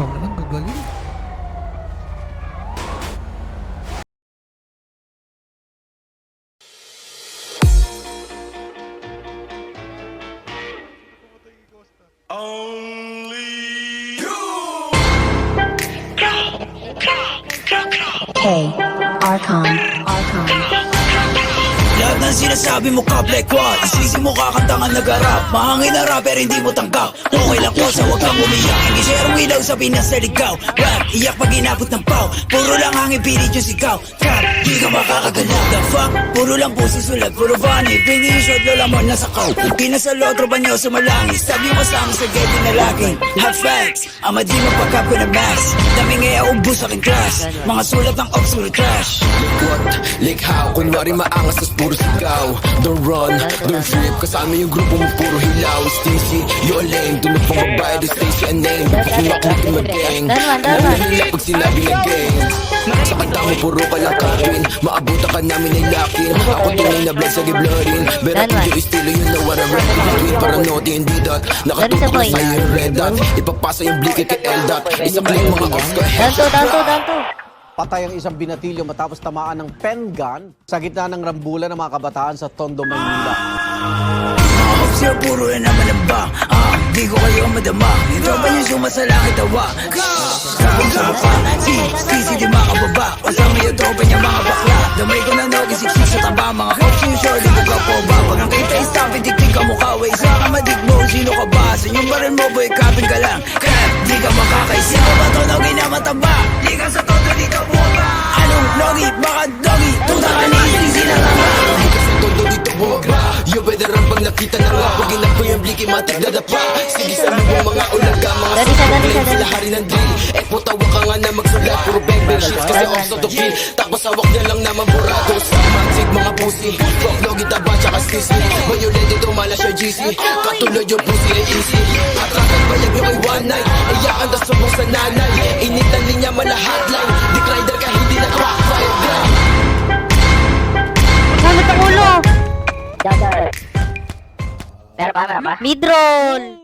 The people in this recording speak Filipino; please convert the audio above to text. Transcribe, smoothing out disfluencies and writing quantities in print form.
Tama lang, gagaling. Hey, Archon. Lahat ng sinasabi mo ka black one, isisi mo kakanta nga nag-rap. Mahangin na rapper hindi mo tanggap. Okay lang ko sa huwag kang umiyak. Hindi serong ilaw sa Pinas na ligaw. Rap, iyak pag inabot ng pau. Puro lang hangin pilit yung sigaw. Trap, di ka makakagalaw. The fuck, puro lang pusi sulat. Puro funny, pingi yung shot, lola mo nasa kaw. Pinasalo, tropa nyo sumalangis. Sabi mo sa amin sa gate na laging hot facts, ama di magpagkap ko na max. Dami ngaya ubus sa aking class. Mga sulat ng obscure trash. What? Like how? Kunwari maangas tas puro sigaw. Don't run, don't trip. Kasama yung grupo mo puro hilaw. Stingy, you're lame. Do not pumabay, do station and name. Fucking maklikin mag-gang. Hila pag sinabi na gang. Sa kanta mo puro kalakapin. Maabutan ka namin ay lakin. Ako tunay na blood sa giblorin. Better to do estilo, you know what I'm rapping between. Para naughty hindi dot. Nakatutok na sa'yo yung red dot. Ipagpasa yung blikit kay L-dot. Isa click mga off ko headshot. Patay ang isang binatilyo matapos tamaan ng pen gun sa gitna ng rambulan ng mga kabataan sa Tondo, Maynila. Sir, puro na naman ang bang. Di ko kayo madama. Yung tropa niyo sumasalangit tawa. Sabong sa mukha, si di makababa. Kasama yung tropa niya mga bakla. Damay ko na nogi, siksik sa taba. Mga option short, ito ka po ba? Pag ang kita isang pitik-tik ka mukha. Way isa ka madigmo, sino ka ba? Sa inyong baril mo, boy, kapin ka lang. Kaya di ka makakaisi. Ako ba to nogi na mataba? Di ka sa todo, di ka buwaba. Anong nogi? Baka dogi? Tuta ka ni sisi na nga. Todo dito bumaba. Yung veteran pag nakita na nga. Pag inap ko yung bliki matik dadapa. Sige sa mga mga ulaga. Mga sasablay sila hari ng drill. Eh putawa ka nga na magsulat. Puro bang bang shit kasi off sa to kill. Tapos hawak niya lang naman burados. Mansig mga pussy. Fuck logi taba tsaka sissy. Violent ito mala siya GC. Katulad yung pussy ay easy. Atrakan balag nyo kay one night. Iyakan tas subong sa nanay. Initan linya man na hotline. Dick rider ka hindi na crack fire gun. Ulo sa ulo! Meron pa? Mid-roll!